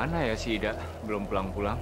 Mana ya si Ida? Belum pulang-pulang.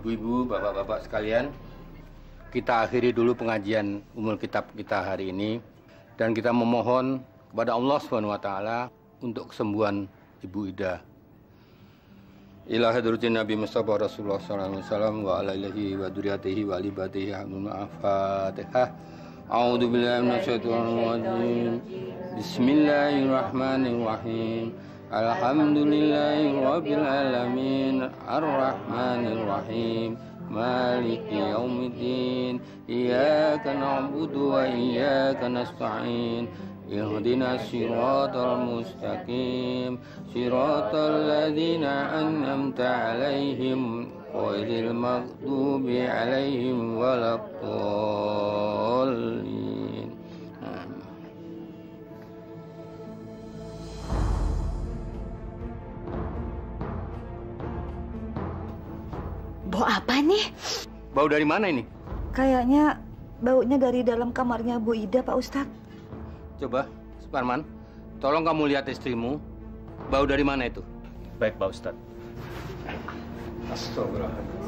Ibu-ibu, bapak-bapak sekalian, kita akhiri dulu pengajian Ummul Kitab kita hari ini dan kita memohon kepada Allah SWT untuk kesembuhan Ibu Ida. Ila hadratin Nabi Mustafa Rasulullah SAW wa ala alihi wa dzurriyyatihi wa alibatihi hamdun al-Fatihah. A'udzu billahi minasyaitonir rajim. Bismillahirrahmanirrahim. Alhamdulillahirabbil alamin arrahmanir rahim maliki yaumiddin iyyaka na'budu wa iyyaka nasta'in ihdinas siratal mustaqim siratal ladzina an'amta 'alaihim ghairil maghdubi 'alaihim waladdallin. Bau apa nih? Bau dari mana ini? Kayaknya baunya dari dalam kamarnya Bu Ida, Pak Ustadz. Coba, Suparman, tolong kamu lihat istrimu. Bau dari mana itu? Baik, Pak Ustadz. Astagfirullahaladzim.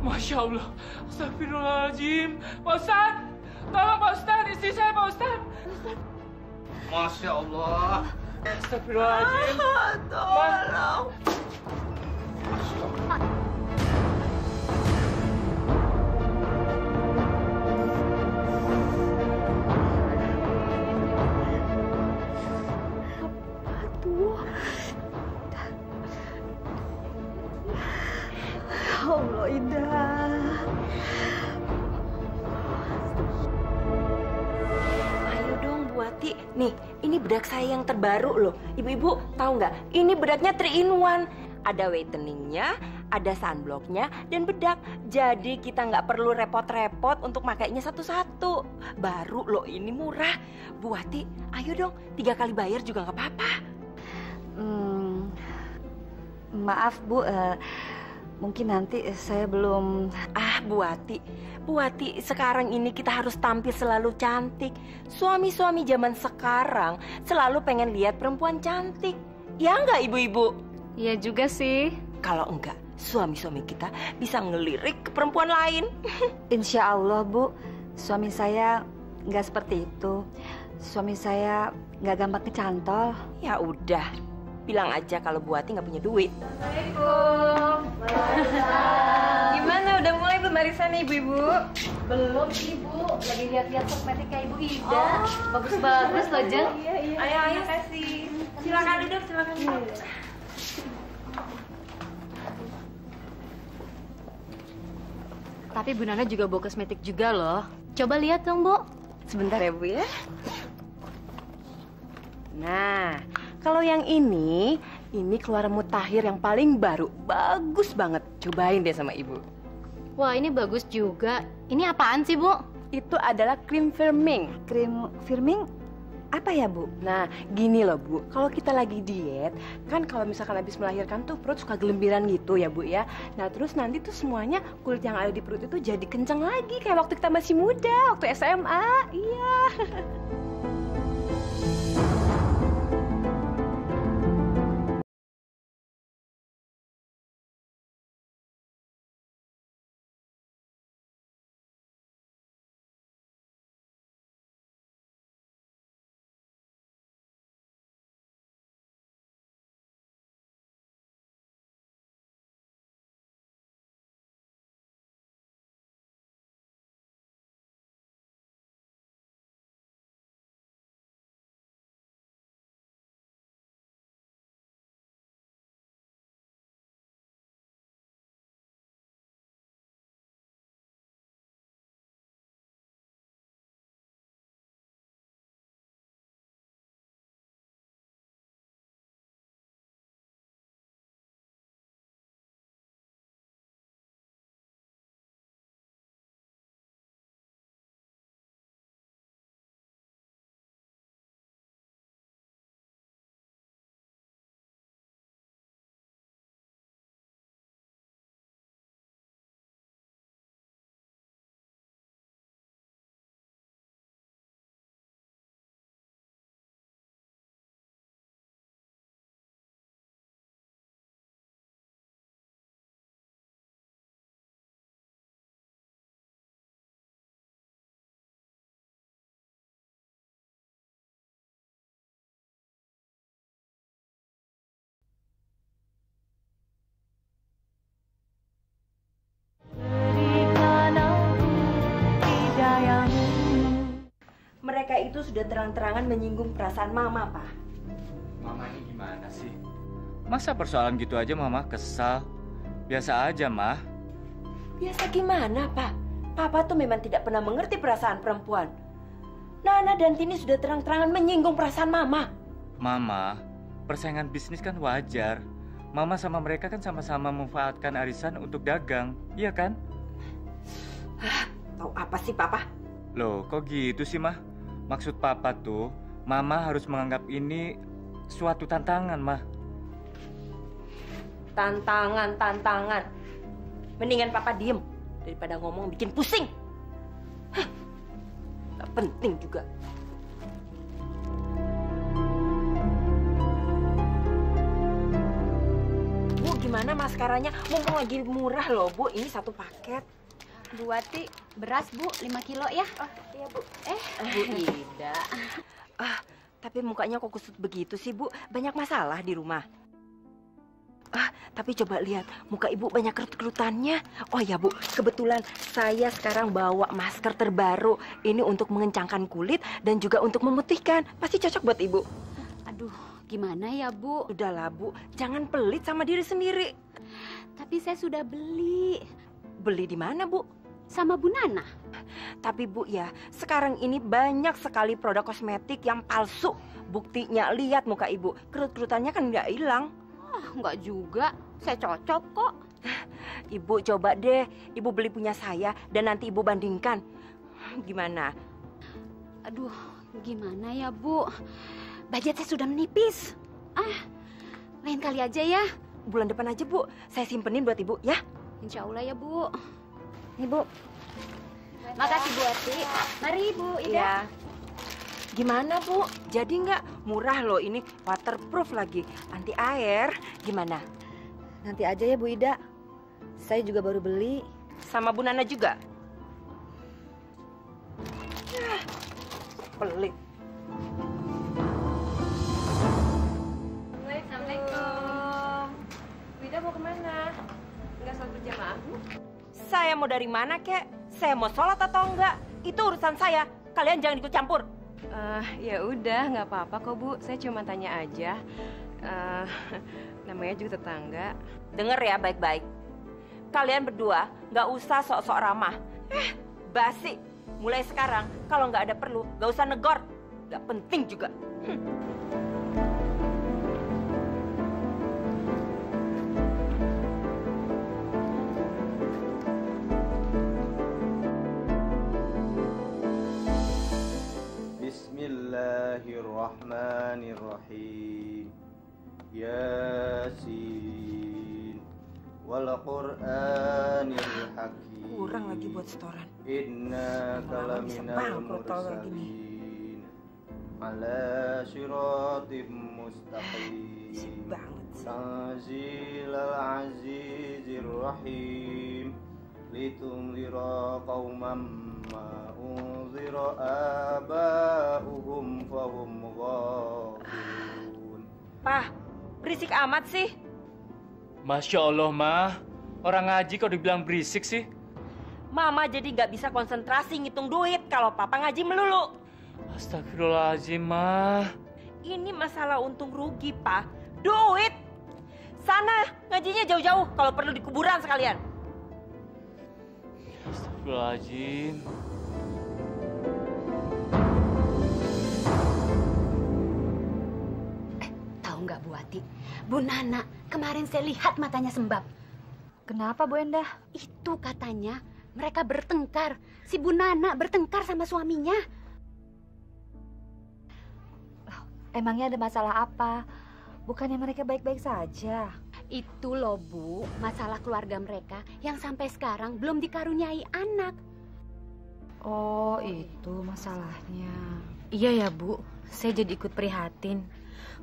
Masya Allah, astagfirullahaladzim. Pak Ustadz, tolong Pak Ustadz, istri saya Pak Ustadz. Masya Allah. Astagfirullahaladzim. Tolong. Allah, Indah. Ayo dong, Bu Wati. Nih, ini bedak saya yang terbaru loh. Ibu-ibu, tahu nggak? Ini bedaknya 3-in-1. Ada whiteningnya, ada sunblocknya, dan bedak. Jadi kita nggak perlu repot-repot untuk makainya satu-satu. Baru loh, ini murah. Bu Wati, ayo dong. 3 kali bayar juga nggak apa-apa. Maaf, Bu. Mungkin nanti saya belum... Bu Wati, sekarang ini kita harus tampil selalu cantik. Suami-suami zaman sekarang selalu pengen lihat perempuan cantik. Ya nggak, ibu-ibu? Iya juga sih. Kalau enggak, suami-suami kita bisa ngelirik ke perempuan lain. Insya Allah, Bu. Suami saya nggak seperti itu. Suami saya nggak gampang kecantol. Ya udah, bilang aja kalau Bu Wati nggak punya duit. Assalamualaikum. Gimana, udah mulai belum arisannya ibu-ibu? Belum sih, Bu. Lagi lihat-lihat kosmetika Ibu Ida. Bagus-bagus loh, Jeng. Iya. Ayo, kasih. Silakan duduk, silakan duduk. Tapi Bu Nana juga bawa kosmetik juga loh. Coba lihat dong, Bu. Sebentar ya, Bu ya. Nah, kalau yang ini keluaran mutakhir yang paling baru. Bagus banget. Cobain deh sama Ibu. Wah, ini bagus juga. Ini apaan sih, Bu? Itu adalah krim firming. Krim firming apa ya, Bu? Nah, gini loh, Bu. Kalau kita lagi diet, kan kalau misalkan habis melahirkan tuh perut suka gelembiran gitu ya, Bu ya. Nah, terus nanti tuh semuanya kulit yang ada di perut itu jadi kencang lagi kayak waktu kita masih muda, waktu SMA. Iya. Mereka itu sudah terang-terangan menyinggung perasaan Mama, Pak. Mama ini gimana sih? Masa persoalan gitu aja Mama kesal? Biasa aja, Mah. Biasa gimana, Pak? Papa tuh memang tidak pernah mengerti perasaan perempuan. Nana dan Tini sudah terang-terangan menyinggung perasaan Mama. Mama, persaingan bisnis kan wajar. Mama sama mereka kan sama-sama memanfaatkan arisan untuk dagang, iya kan? Tahu apa sih, Papa? Loh, kok gitu sih, Mah? Maksud Papa tuh, Mama harus menganggap ini suatu tantangan, Mah. Tantangan. Mendingan Papa diem daripada ngomong bikin pusing. Gak penting juga. Bu, gimana maskaranya? Mumpung lagi murah loh, Bu. Ini satu paket. Bu Wati, beras Bu, 5 kilo ya. Oh, iya, Bu. Bu Ida. Tapi mukanya kok kusut begitu sih, Bu? Banyak masalah di rumah. Tapi coba lihat, muka Ibu banyak kerut-kerutannya. Oh ya, Bu, kebetulan saya sekarang bawa masker terbaru. Ini untuk mengencangkan kulit dan juga untuk memutihkan. Pasti cocok buat Ibu. Aduh, gimana ya Bu? Udahlah, Bu. Jangan pelit sama diri sendiri. Tapi saya sudah beli. Beli di mana, Bu? Sama Bu Nana. Tapi Bu ya, sekarang ini banyak sekali produk kosmetik yang palsu. Buktinya, lihat muka Ibu. Kerut-kerutannya kan nggak hilang. Enggak juga. Saya cocok kok. Ibu coba deh, Ibu beli punya saya dan nanti Ibu bandingkan. Gimana? Aduh, gimana ya Bu? Budget saya sudah menipis. Lain kali aja ya. Bulan depan aja, Bu. Saya simpenin buat Ibu, ya? Insya Allah ya, Bu. Nih, Bu. Makasih, Bu Wati. Mari, Bu Ida. Ya. Gimana, Bu? Jadi nggak? Murah loh ini, waterproof lagi. Anti air. Gimana? Nanti aja ya, Bu Ida. Saya juga baru beli. Sama Bu Nana juga? Pelit. Assalamualaikum. Bu Ida mau kemana? Nggak sholat berjamaah, Bu? Saya mau dari mana, kek? Saya mau sholat atau enggak? Itu urusan saya. Kalian jangan ikut campur. Ya udah, nggak apa-apa kok Bu. Saya cuma tanya aja. Namanya juga tetangga. Dengar ya baik-baik. Kalian berdua nggak usah sok-sok ramah. Basi. Mulai sekarang kalau nggak ada perlu, nggak usah negor. Nggak penting juga. Bismillahirrahmanirrahim. Yasin wal Qur'anil Hakim. Kurang lagi buat setoran. Inna kalaminal mursalin ala siratim mustaqim. Tanzilal azizir rahim litunzira qauman ma unzira aba'uhum fahum ghafilun. Pah, berisik amat sih. Masya Allah, Ma. Orang ngaji kok dibilang berisik sih? Mama jadi nggak bisa konsentrasi ngitung duit kalau papa ngaji melulu. Astagfirullahaladzim, Ma. Ini masalah untung rugi, Pak. Duit. Sana ngajinya jauh-jauh, kalau perlu di kuburan sekalian. Astagfirullahaladzim. Tahu nggak Bu Wati? Bu Nana, kemarin saya lihat matanya sembab. Kenapa Bu Endah? Itu katanya mereka bertengkar. Si Bu Nana bertengkar sama suaminya. Emangnya ada masalah apa? Bukannya mereka baik-baik saja? Itu loh Bu, masalah keluarga mereka yang sampai sekarang belum dikaruniai anak. Oh, itu masalahnya. Iya ya Bu, saya jadi ikut prihatin.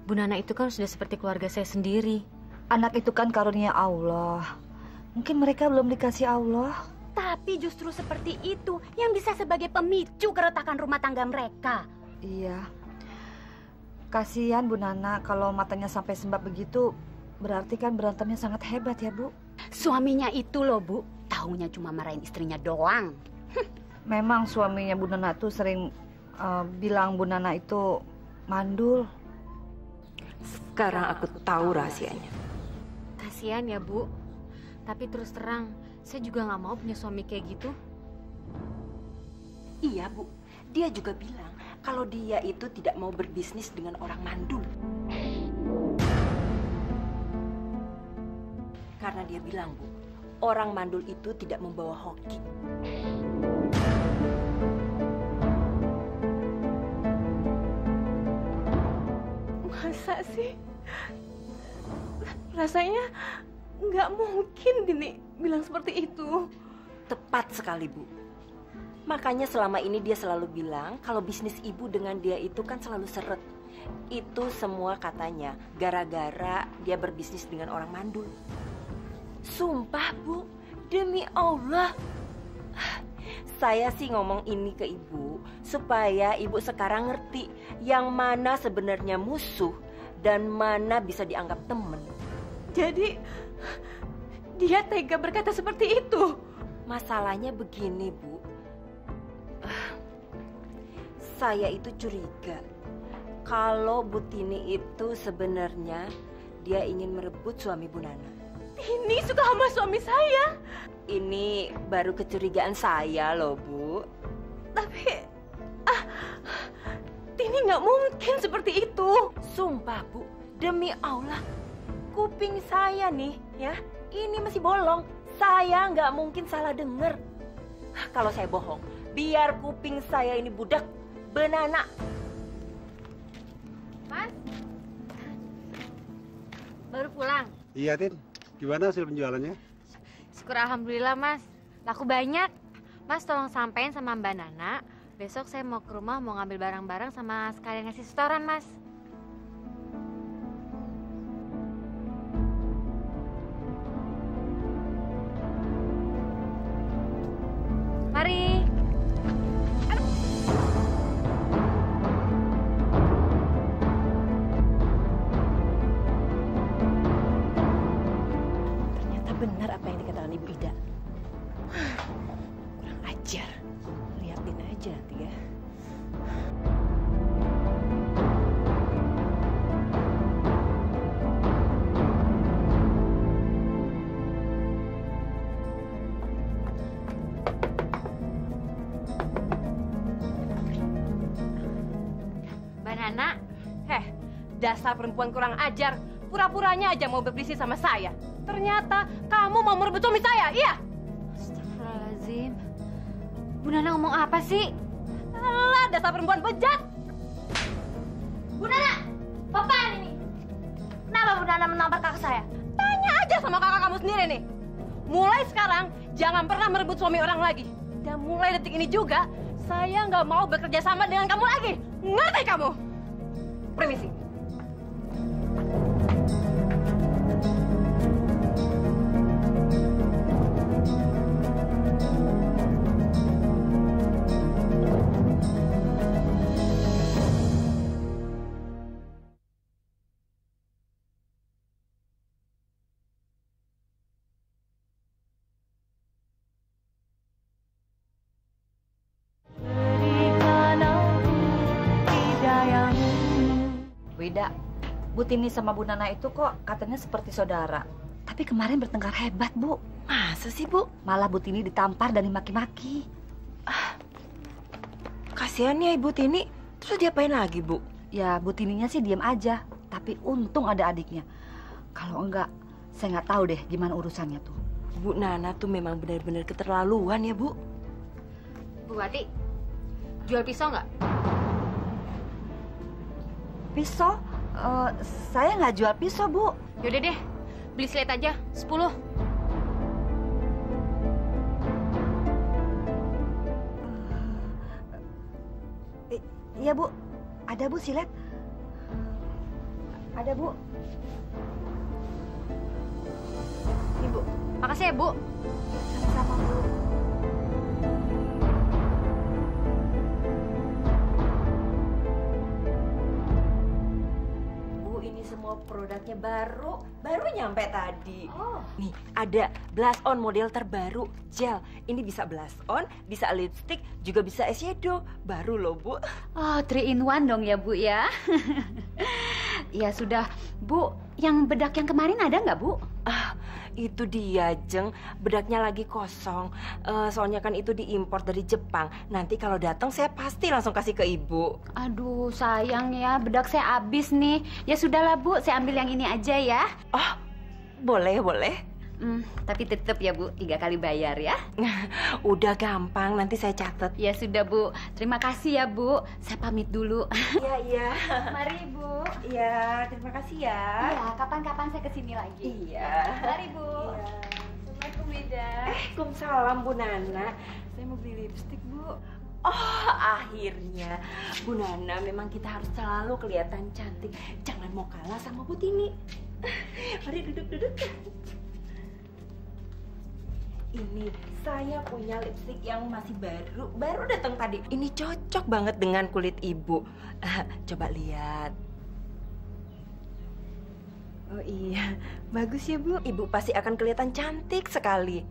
Bu Nana itu kan sudah seperti keluarga saya sendiri. Anak itu kan karunia Allah. Mungkin mereka belum dikasih Allah. Tapi justru seperti itu yang bisa sebagai pemicu keretakan rumah tangga mereka. Iya. Kasihan Bu Nana kalau matanya sampai sembab begitu. Berarti kan berantemnya sangat hebat ya Bu. Suaminya itu loh Bu, taunya cuma marahin istrinya doang. Memang suaminya Bu Nana tuh sering bilang Bu Nana itu mandul. Sekarang aku tahu rahasianya. Kasihan ya Bu. Tapi terus terang, saya juga nggak mau punya suami kayak gitu. Iya Bu, dia juga bilang kalau dia itu tidak mau berbisnis dengan orang mandul. Karena dia bilang Bu, orang mandul itu tidak membawa hoki. Masa sih? Rasanya nggak mungkin Dini bilang seperti itu. Tepat sekali Bu. Makanya selama ini dia selalu bilang kalau bisnis ibu dengan dia itu kan selalu seret. Itu semua katanya gara-gara dia berbisnis dengan orang mandul. Sumpah Bu, demi Allah. Saya sih ngomong ini ke ibu supaya ibu sekarang ngerti yang mana sebenarnya musuh dan mana bisa dianggap temen. Jadi dia tega berkata seperti itu. Masalahnya begini Bu, saya itu curiga kalau Bu Tini itu sebenarnya dia ingin merebut suami Bu Nana. Ini suka sama suami saya. Ini baru kecurigaan saya loh Bu. Tapi Tini nggak mungkin seperti itu. Sumpah Bu, demi Allah, kuping saya nih ya, ini masih bolong. Saya nggak mungkin salah dengar. Kalau saya bohong, biar kuping saya ini budak benana. Mas, baru pulang? Iya, Tin. Gimana hasil penjualannya? Syukur alhamdulillah, Mas. Laku banyak. Mas tolong sampein sama Mbak Nana. Besok saya mau ke rumah mau ngambil barang-barang sama sekalian ngasih setoran, Mas. Mari. Ternyata benar apa yang dikatakan Ibu Ida. Kurang ajar. Liatin aja nanti ya. Mbak Nana, Dasar perempuan kurang ajar. Pura-puranya aja mau berbisnis sama saya. Ternyata kamu mau merebut suami saya, iya? astagfirullahaladzim. Bu Nana ngomong apa sih? Alah, dasar perempuan bejat. Bu Nana, apaan ini? Kenapa Bu Nana menampar kakak saya? Tanya aja sama kakak kamu sendiri nih. Mulai sekarang, jangan pernah merebut suami orang lagi. Dan mulai detik ini juga, saya nggak mau bekerja sama dengan kamu lagi. Ngerti kamu? Permisi. Wida, Bu Tini sama Bu Nana itu kok katanya seperti saudara. Tapi kemarin bertengkar hebat, Bu. Masa sih, Bu? Malah Bu Tini ditampar dan dimaki-maki. Kasihan ya Ibu Tini. Terus diapain lagi, Bu? Ya, Bu Tininya sih diam aja. Tapi untung ada adiknya. Kalau enggak, saya nggak tahu deh gimana urusannya tuh. Bu Nana tuh memang benar-benar keterlaluan ya, Bu. Bu Wati, jual pisau nggak? Pisau? Saya nggak jual pisau, Bu. Yaudah deh, beli slate aja, 10. Iya, Bu. Ada, Bu, silet. Ada, Bu. Ibu, makasih ya, Bu. Sama-sama, Bu. Semua produknya baru nyampe tadi. Nih, ada blush on model terbaru, gel. Ini bisa blush on, bisa lipstick, juga bisa eyeshadow. Baru loh, Bu. Oh, 3 in 1 dong ya, Bu ya. Ya sudah, Bu. Yang bedak yang kemarin ada nggak, Bu? Itu dia, Jeng. Bedaknya lagi kosong. Soalnya kan itu diimpor dari Jepang. Nanti kalau datang saya pasti langsung kasih ke Ibu. Aduh, sayang ya. Bedak saya habis nih. Ya sudahlah, Bu. Saya ambil yang ini aja ya. Oh, boleh, boleh. Tapi tetap ya, Bu. 3 kali bayar ya. Udah gampang. Nanti saya catat. Ya sudah, Bu. Terima kasih ya, Bu. Saya pamit dulu. Iya, iya. Mari, Bu. Iya, terima kasih ya. Iya, kapan-kapan saya kesini lagi. Iya. Mari, Bu. Iya. Assalamualaikum, Wida. Waalaikumsalam, Bu Nana. Saya mau beli lipstik, Bu. Oh, akhirnya. Bu Nana, memang kita harus selalu kelihatan cantik. Jangan mau kalah sama Bu Tini. Mari duduk-duduk. Ini saya punya lipstik yang masih baru datang tadi. Ini cocok banget dengan kulit Ibu. Coba lihat. Oh iya, bagus ya, Bu. Ibu pasti akan kelihatan cantik sekali.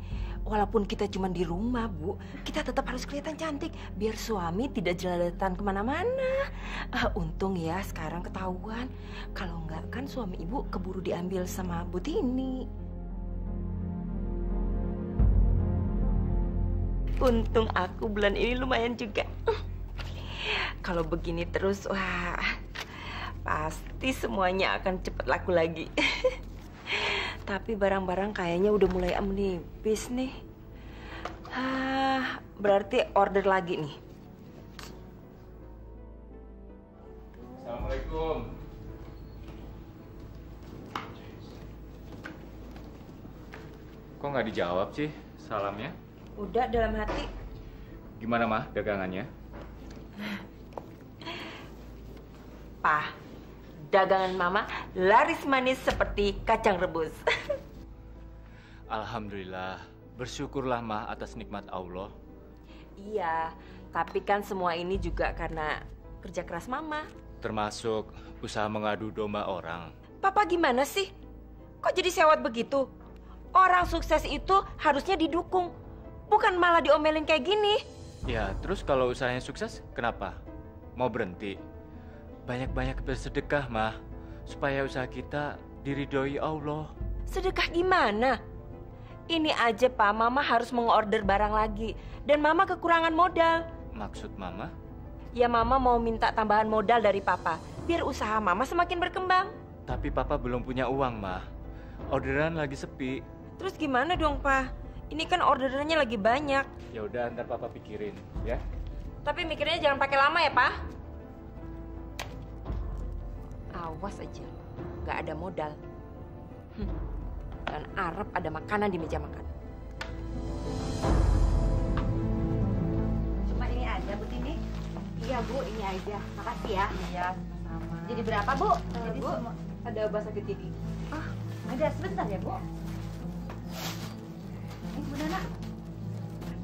Walaupun kita cuma di rumah, Bu, kita tetap harus kelihatan cantik biar suami tidak jelalatan kemana-mana. Untung ya sekarang ketahuan. Kalau enggak kan suami Ibu keburu diambil sama Bu Tini. Untung aku bulan ini lumayan juga. Kalau begini terus, wah, pasti semuanya akan cepat laku lagi. Tapi barang-barang kayaknya udah mulai menipis nih. Berarti order lagi nih. Assalamualaikum. Kok nggak dijawab sih salamnya? Udah dalam hati. Gimana, Mah, dagangannya? Pak, dagangan Mama laris manis seperti kacang rebus. Alhamdulillah, bersyukurlah, Mah, atas nikmat Allah. Iya, tapi kan semua ini juga karena kerja keras Mama. Termasuk usaha mengadu domba orang. Papa gimana sih? Kok jadi sewot begitu? Orang sukses itu harusnya didukung, bukan malah diomelin kayak gini. Ya, terus kalau usahanya sukses, kenapa? Mau berhenti? Banyak-banyak bersedekah, Mah, supaya usaha kita diridhoi Allah. Sedekah gimana? Ini aja, Pak, Mama harus mengorder barang lagi. Dan Mama kekurangan modal. Maksud Mama? Ya, Mama mau minta tambahan modal dari Papa, biar usaha Mama semakin berkembang. Tapi Papa belum punya uang, Mah. Orderan lagi sepi. Terus gimana dong, Pak? Ini kan orderannya lagi banyak. Ya udah, ntar Papa pikirin, ya. Tapi mikirnya jangan pakai lama ya, Pak. Awas aja, nggak ada modal. Dan Arab ada makanan di meja makan. Cuma ini aja, Bu Tini? Iya, Bu, ini aja. Makasih ya. Iya, sama. Jadi berapa, Bu? Jadi Bu? ada obat sakit gigi. Ah, ada sebentar ya, Bu. Ini Bu Nana.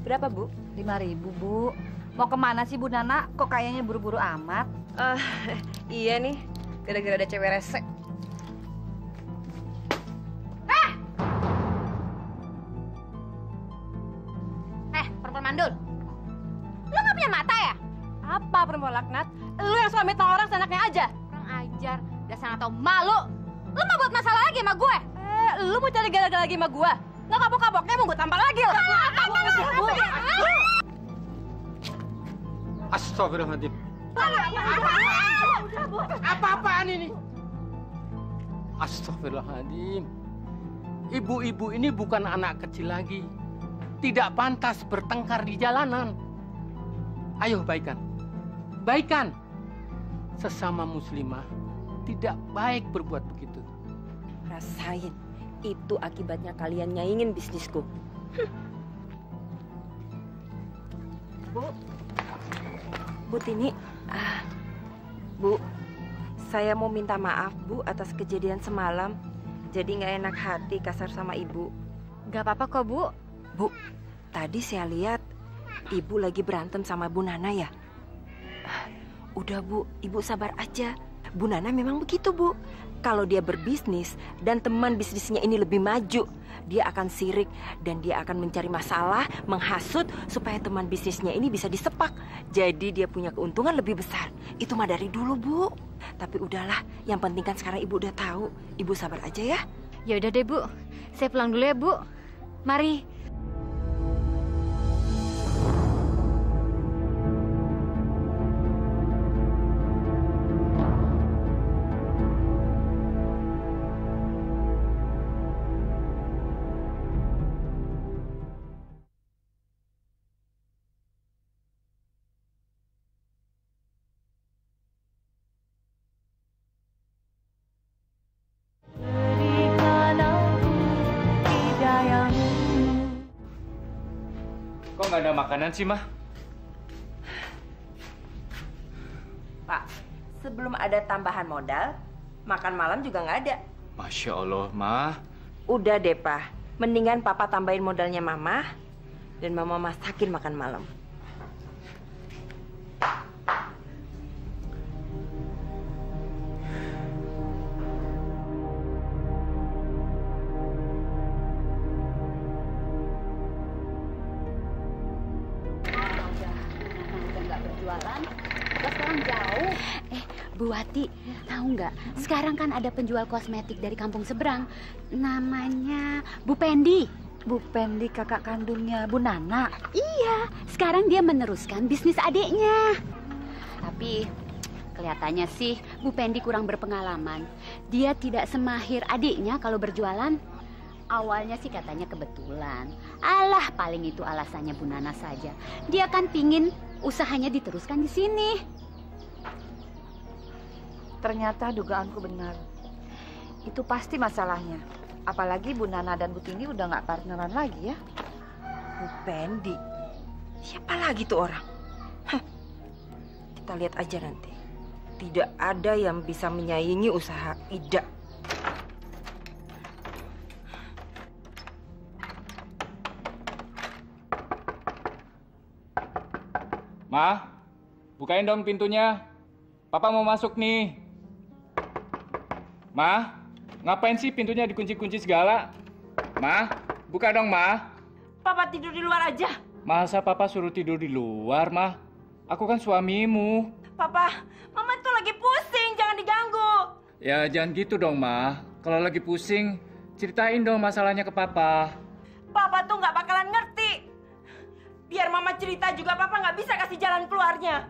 Berapa, Bu? 5.000, Bu. Mau kemana sih, Bu Nana? Kok kayaknya buru-buru amat? Iya nih, gara-gara ada cewek rese. Perempuan mandul. Lu nggak punya mata ya? Apa perempuan laknat? Lu yang suami tong orang senaknya aja. Kurang ajar, dasar nggak tau malu. Lu mau buat masalah lagi sama gue? Lu mau cari gara-gara lagi sama gua? Nggak kapok-kapoknya mau gue tampar lagi loh. Astagfirullahaladzim. Apa-apaan ini? Astagfirullahaladzim. Ibu-ibu ini bukan anak kecil lagi. Tidak pantas bertengkar di jalanan. Ayo baikan. Baikan. Sesama muslimah tidak baik berbuat begitu. Rasain, itu akibatnya kalian nyaingin bisnisku. Bu Tini, Bu, saya mau minta maaf, Bu, atas kejadian semalam. Jadi nggak enak hati kasar sama Ibu. Gak apa-apa kok, Bu. Bu, tadi saya lihat Ibu lagi berantem sama Bu Nana ya? Udah, Bu, Ibu sabar aja. Bu Nana memang begitu, Bu. Kalau dia berbisnis dan teman bisnisnya ini lebih maju, dia akan sirik dan dia akan mencari masalah, menghasut supaya teman bisnisnya ini bisa disepak. Jadi dia punya keuntungan lebih besar. Itu mah dari dulu, Bu. Tapi udahlah, yang penting kan sekarang Ibu udah tahu. Ibu sabar aja ya. Ya udah deh, Bu. Saya pulang dulu ya, Bu. Mari. Kok nggak ada makanan sih, Mah? Pak, sebelum ada tambahan modal, makan malam juga nggak ada. Masya Allah, Mah. Udah deh, Pak. Mendingan Papa tambahin modalnya Mama, dan Mama masakin makan malam. Bu Wati, tahu nggak? Sekarang kan ada penjual kosmetik dari kampung seberang. Namanya Bu Pendi. Bu Pendi kakak kandungnya Bu Nana. Iya, sekarang dia meneruskan bisnis adiknya. Tapi kelihatannya sih Bu Pendi kurang berpengalaman. Dia tidak semahir adiknya kalau berjualan. Awalnya sih katanya kebetulan. Alah, paling itu alasannya Bu Nana saja. Dia kan pingin usahanya diteruskan di sini. Ternyata dugaanku benar. Itu pasti masalahnya. Apalagi Bu Nana dan Bu Tini udah nggak partneran lagi ya. Bu Pendi? Siapa lagi tuh orang? Hah. Kita lihat aja nanti. Tidak ada yang bisa menyaingi usaha Ida. Ma, bukain dong pintunya. Papa mau masuk nih. Ma, ngapain sih pintunya dikunci-kunci segala? Ma, buka dong, Ma. Papa tidur di luar aja. Masa Papa suruh tidur di luar, Ma? Aku kan suamimu. Papa, Mama tuh lagi pusing, jangan diganggu. Ya, jangan gitu dong, Ma. Kalau lagi pusing, ceritain dong masalahnya ke Papa. Papa tuh nggak bakalan ngerti. Biar Mama cerita juga Papa nggak bisa kasih jalan keluarnya.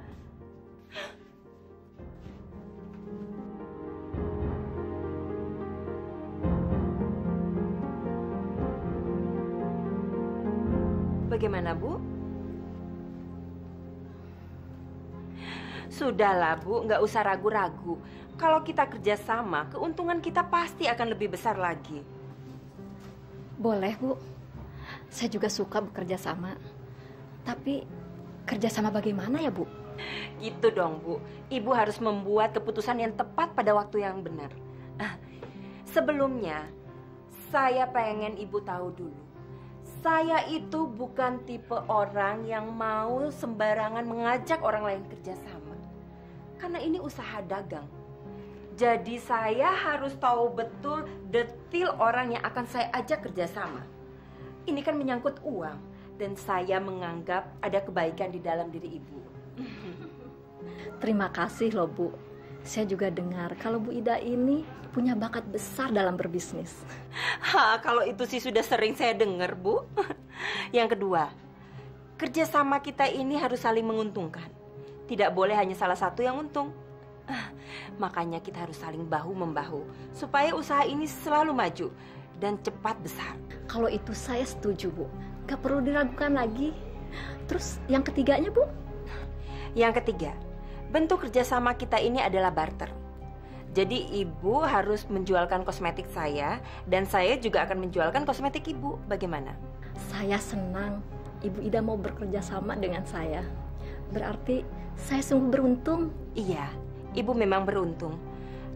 Bagaimana, Bu? Sudahlah, Bu, nggak usah ragu-ragu. Kalau kita kerjasama, keuntungan kita pasti akan lebih besar lagi. Boleh, Bu. Saya juga suka bekerja sama. Tapi kerjasama bagaimana ya, Bu? Gitu dong, Bu. Ibu harus membuat keputusan yang tepat pada waktu yang benar. Sebelumnya, saya pengen Ibu tahu dulu. Saya itu bukan tipe orang yang mau sembarangan mengajak orang lain kerjasama. Karena ini usaha dagang. Jadi saya harus tahu betul detil orang yang akan saya ajak kerjasama. Ini kan menyangkut uang. Dan saya menganggap ada kebaikan di dalam diri Ibu. Terima kasih loh, Bu. Saya juga dengar kalau Bu Ida ini punya bakat besar dalam berbisnis. Kalau itu sih sudah sering saya dengar, Bu. Yang kedua, kerjasama kita ini harus saling menguntungkan. Tidak boleh hanya salah satu yang untung. Makanya kita harus saling bahu-membahu supaya usaha ini selalu maju dan cepat besar. Kalau itu saya setuju, Bu. Gak perlu diragukan lagi. Terus yang ketiganya, Bu? Yang ketiga, bentuk kerjasama kita ini adalah barter. Jadi Ibu harus menjualkan kosmetik saya dan saya juga akan menjualkan kosmetik Ibu. Bagaimana? Saya senang Ibu Ida mau bekerja sama dengan saya. Berarti saya sungguh beruntung. Iya, Ibu memang beruntung.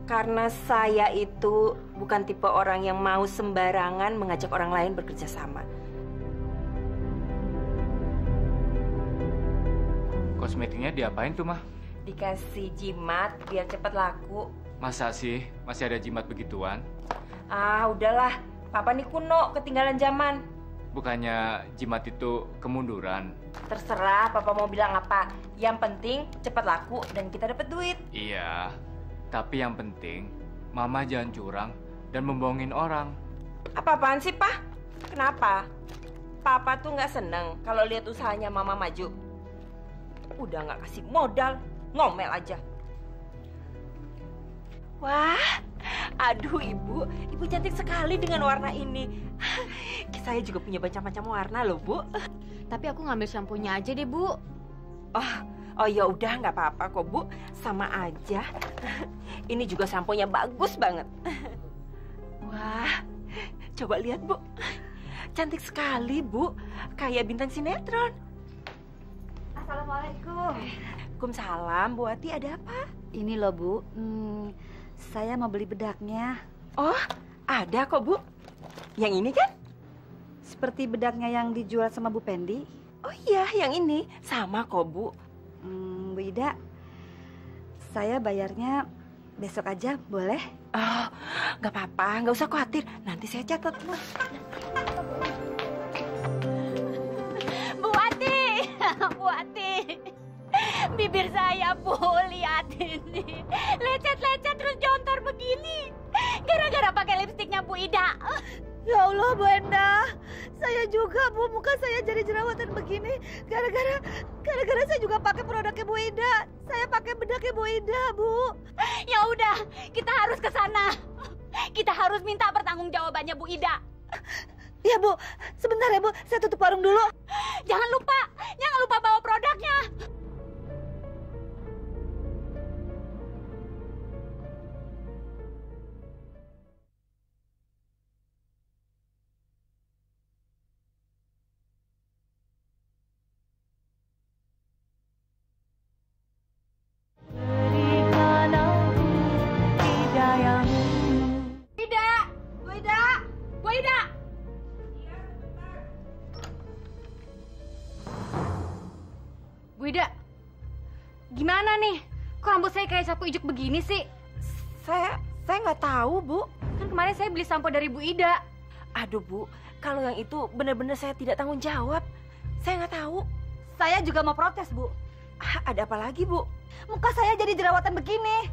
Karena saya itu bukan tipe orang yang mau sembarangan mengajak orang lain bekerja sama. Kosmetiknya diapain tuh, Mah? Dikasih jimat biar cepat laku. Masa sih masih ada jimat begituan? Udahlah. Papa nih kuno, ketinggalan zaman. Bukannya jimat itu kemunduran? Terserah Papa mau bilang apa. Yang penting cepat laku dan kita dapat duit. Iya, tapi yang penting Mama jangan curang dan membohongin orang. Apa-apaan sih, Pak? Kenapa? Papa tuh nggak seneng kalau lihat usahanya Mama maju. Udah nggak kasih modal, ngomel aja. Wah, aduh Ibu cantik sekali dengan warna ini. Saya juga punya macam-macam warna loh, Bu. Tapi aku ngambil shampoo-nya aja deh, Bu. Oh ya udah nggak apa-apa kok, Bu. Sama aja. Ini juga sampo-nya bagus banget. Wah, coba lihat, Bu. Cantik sekali, Bu. Kayak bintang sinetron. Assalamualaikum. Waalaikumsalam, Bu Ati, ada apa? Ini loh, Bu. Saya mau beli bedaknya. Oh, ada kok, Bu. Yang ini kan? Seperti bedaknya yang dijual sama Bu Pendi. Oh iya, yang ini. Sama kok, Bu. Bu Ida, saya bayarnya besok aja, boleh? Oh, nggak apa-apa. Nggak usah khawatir. Nanti saya catat, Bu. Bu Ati, bibir saya, Bu, lihat ini. Lecet-lecet terus jontor begini. Gara-gara pakai lipstiknya Bu Ida. Ya Allah, Bu Enda. Saya juga, Bu, muka saya jadi jerawatan begini. Gara-gara saya juga pakai produknya Bu Ida. Saya pakai bedaknya Bu Ida, Bu. Ya udah, kita harus ke sana. Kita harus minta pertanggungjawabannya Bu Ida. Ya, Bu. Sebentar ya, Bu. Saya tutup warung dulu. Jangan lupa bawa produknya. Bu Ida, gimana nih? Kok rambut saya kayak sapu ijuk begini sih? Saya nggak tahu, Bu. Kan kemarin saya beli sampo dari Bu Ida. Aduh, Bu. Kalau yang itu benar-benar saya tidak tanggung jawab. Saya nggak tahu. Saya juga mau protes, Bu. Ada apa lagi, Bu? Muka saya jadi jerawatan begini.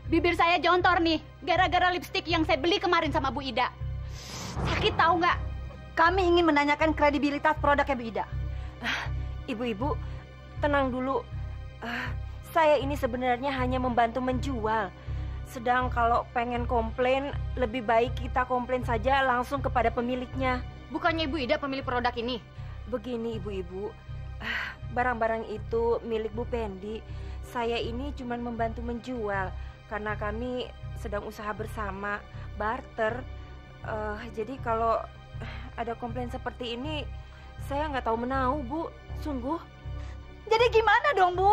Bibir saya jontor nih, gara-gara lipstik yang saya beli kemarin sama Bu Ida. Sakit tahu nggak? Kami ingin menanyakan kredibilitas produknya Bu Ida. Ibu-ibu, tenang dulu. Saya ini sebenarnya hanya membantu menjual. Sedang kalau pengen komplain, lebih baik kita komplain saja langsung kepada pemiliknya. Bukannya Ibu Ida pemilik produk ini? Begini, ibu-ibu. Barang-barang itu milik Bu Pendi. Saya ini cuma membantu menjual. karena kami sedang usaha bersama, barter. Jadi kalau ada komplain seperti ini, saya nggak tahu menau, Bu. Sungguh. Jadi gimana dong, Bu?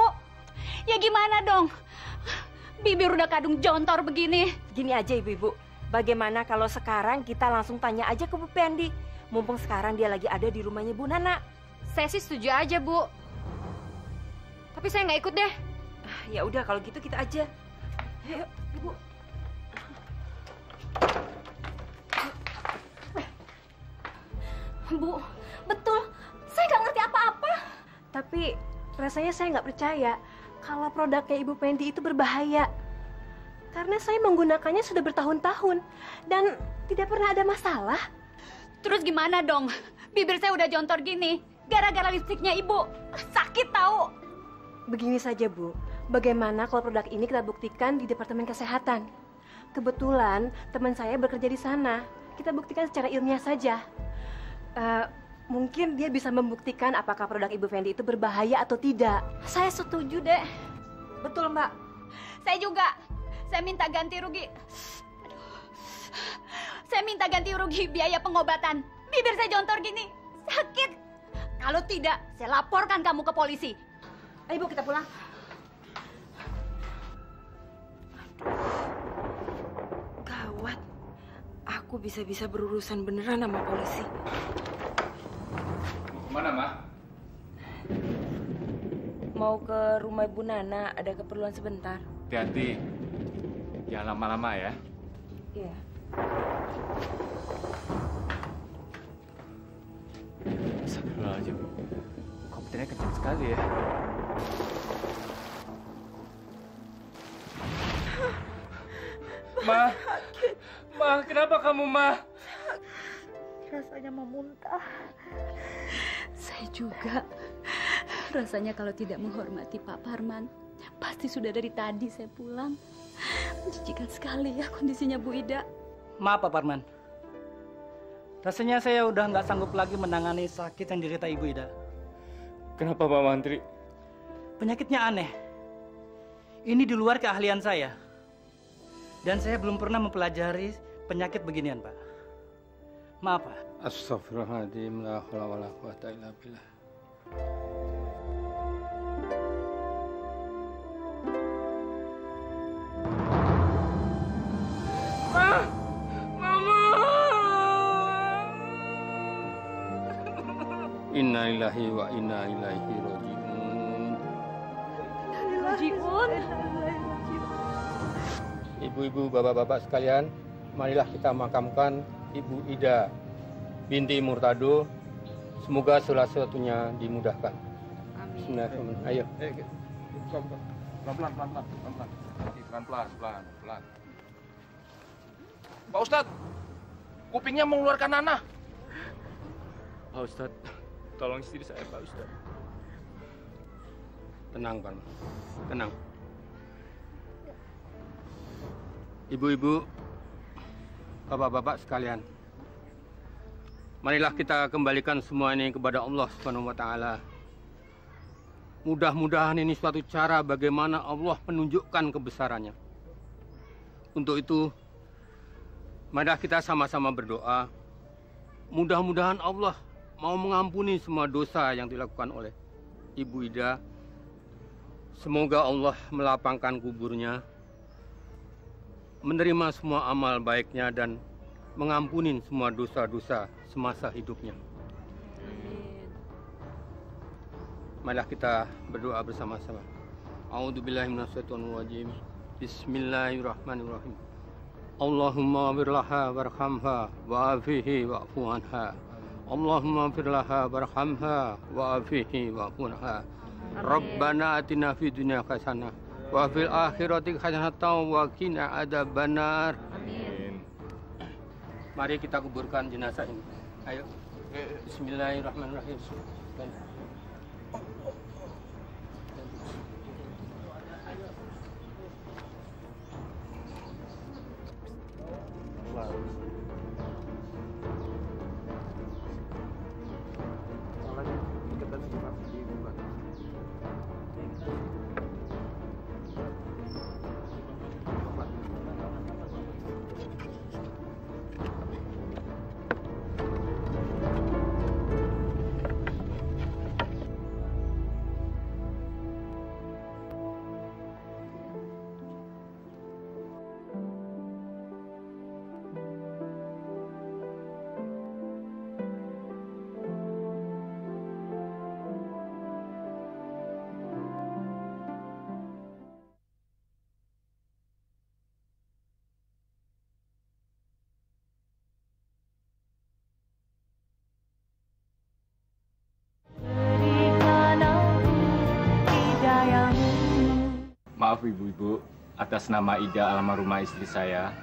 Ya gimana dong? Bibir udah kadung jontor begini. Gini aja Ibu-ibu, bagaimana kalau sekarang kita langsung tanya aja ke Bu Pendi? Mumpung sekarang dia lagi ada di rumahnya Bu Nana. Saya sih setuju aja, Bu. Tapi saya nggak ikut deh. Ya udah kalau gitu kita aja. Ayo, Ibu. Bu, betul. Saya nggak ngerti apa-apa. Tapi rasanya saya nggak percaya kalau produknya Ibu Pendi itu berbahaya. Karena saya menggunakannya sudah bertahun-tahun dan tidak pernah ada masalah. Terus gimana dong? Bibir saya udah jontor gini. Gara-gara lipstiknya Ibu. Sakit tahu. Begini saja, Bu. Bagaimana kalau produk ini kita buktikan di Departemen Kesehatan? Kebetulan teman saya bekerja di sana. Kita buktikan secara ilmiah saja. Mungkin dia bisa membuktikan apakah produk Ibu Fendi itu berbahaya atau tidak. Saya setuju, Dek. Betul, Mbak. Saya juga. Saya minta ganti rugi. Aduh. Saya minta ganti rugi biaya pengobatan. Bibir saya jontor gini. Sakit. Kalau tidak, saya laporkan kamu ke polisi. Ayo, Bu, kita pulang. Gawat. Aku bisa-bisa berurusan beneran sama polisi. Mana, Ma? Mau ke rumah Ibu Nana, ada keperluan sebentar. Hati-hati. Jangan lama-lama ya. Iya. Astagfirullahaladzim. Komputernya kencang sekali ya. Ma, kenapa kamu, Ma? Rasanya mau muntah. Saya juga. Rasanya kalau tidak menghormati Pak Parman, pasti sudah dari tadi saya pulang. Menjijikan sekali ya kondisinya Bu Ida. Maaf Pak Parman. Rasanya saya udah nggak sanggup lagi menangani sakit yang diderita Ibu Ida. Kenapa Pak Mantri? Penyakitnya aneh. Ini di luar keahlian saya. Dan saya belum pernah mempelajari penyakit beginian, Pak. Maaf, Pak. Astagfirullahaladzim, la haula wala quwata illa billah. Inna lillahi wa inna ilaihi raji'un. Ibu-ibu, bapak-bapak sekalian, marilah kita makamkan Ibu Ida binti Murtado. Semoga segala sesuatunya dimudahkan. Amin. Bismillahirrahmanirrahim. Ayo. Pelan-pelan. Pak Ustadz, kupingnya mengeluarkan nanah. Pak Ustadz, tolong istri saya, Pak Ustadz. Tenang, Pak. Tenang. Ibu-ibu, bapak-bapak sekalian, marilah kita kembalikan semua ini kepada Allah Subhanahu wa taala. Mudah-mudahan ini suatu cara bagaimana Allah menunjukkan kebesarannya. Untuk itu, marilah kita sama-sama berdoa. Mudah-mudahan Allah mau mengampuni semua dosa yang dilakukan oleh Ibu Ida. Semoga Allah melapangkan kuburnya, menerima semua amal baiknya dan mengampuni semua dosa-dosa semasa hidupnya. Marilah kita berdoa bersama-sama. A'udzubillahi minasyaitonirrajim. Bismillahirrahmanirrahim. Allahumma firlaha warhamha wa'afihi wa'fu anha. Allahumma firlaha warhamha wa'afihi wa'fu anha. Rabbana atina fid dunya hasanah wa fil akhirati hasanatan wa qina adzabannar. Amin. Mari kita kuburkan jenazah ini. Ayo. Bismillahirrahmanirrahim. Maaf ibu-ibu, atas nama Ida almarhumah istri saya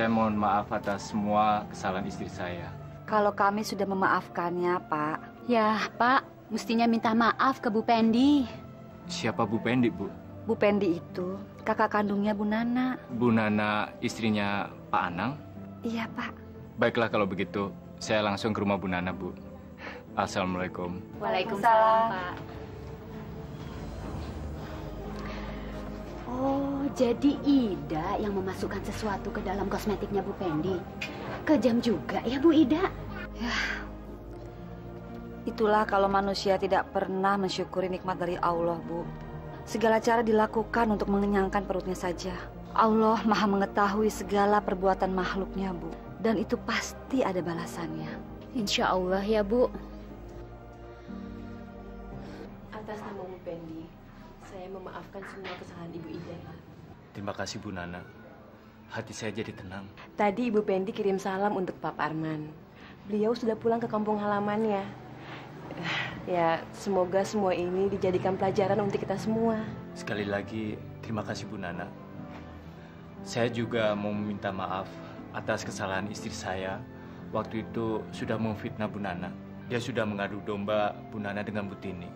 mohon maaf atas semua kesalahan istri saya. Kalau kami sudah memaafkannya, Pak. Ya, Pak, mestinya minta maaf ke Bu Pendi. Siapa Bu Pendi, Bu? Bu Pendi itu kakak kandungnya Bu Nana. Bu Nana istrinya Pak Anang? Iya, Pak. Baiklah kalau begitu, saya langsung ke rumah Bu Nana, Bu. Assalamualaikum. Waalaikumsalam, Pak. Oh, jadi Ida yang memasukkan sesuatu ke dalam kosmetiknya Bu Pendi. Kejam juga ya Bu Ida. Ya, itulah kalau manusia tidak pernah mensyukuri nikmat dari Allah, Bu. Segala cara dilakukan untuk mengenyangkan perutnya saja. Allah Maha mengetahui segala perbuatan makhluknya, Bu. Dan itu pasti ada balasannya. Insya Allah ya, Bu. Atas nama Bu Pendi, saya memaafkan semua kesalahan Ibu Ida, Pak. Terima kasih Bu Nana. Hati saya jadi tenang. Tadi Ibu Pendi kirim salam untuk Pak Parman. Beliau sudah pulang ke kampung halamannya. Ya, semoga semua ini dijadikan pelajaran untuk kita semua. Sekali lagi, terima kasih Bu Nana. Saya juga mau meminta maaf atas kesalahan istri saya. Waktu itu sudah memfitnah Bu Nana. Dia sudah mengadu domba Bu Nana dengan Bu Tini.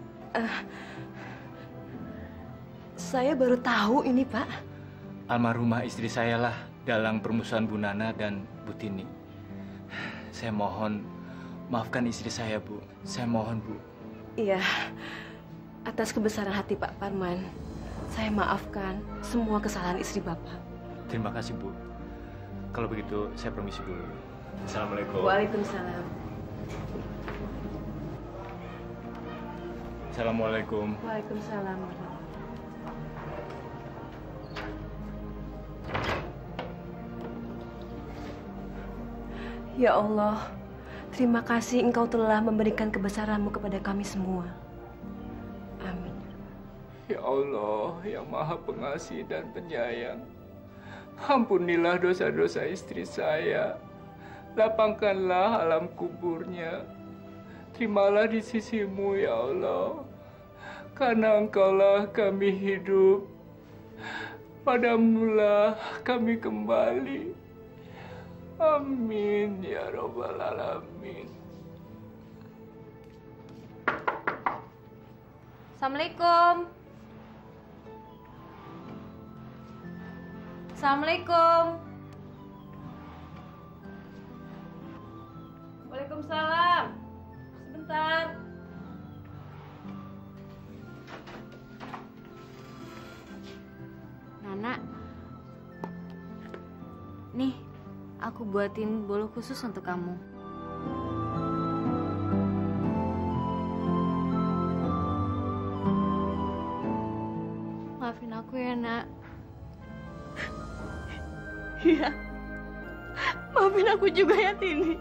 Saya baru tahu ini, Pak. Almarhumah istri saya lah dalam permusuhan Bu Nana dan Bu Tini. Saya mohon, maafkan istri saya, Bu. Saya mohon, Bu. Iya, atas kebesaran hati Pak Parman, saya maafkan semua kesalahan istri Bapak. Terima kasih, Bu. Kalau begitu, saya permisi dulu. Assalamualaikum. Waalaikumsalam. Assalamualaikum. Waalaikumsalam. Ya Allah, terima kasih Engkau telah memberikan kebesaran-Mu kepada kami semua. Amin. Ya Allah, yang Maha Pengasih dan Penyayang, ampunilah dosa-dosa istri saya. Lapangkanlah alam kuburnya. Terimalah di sisi-Mu, ya Allah. Karena Engkaulah kami hidup. Padamulah kami kembali. Amin ya Rabbal Alamin. Assalamualaikum. Assalamualaikum. Waalaikumsalam. Sebentar. Nana. Nih, aku buatin bolu khusus untuk kamu. Maafin aku ya, Nak. Iya. Maafin aku juga ya, Tini.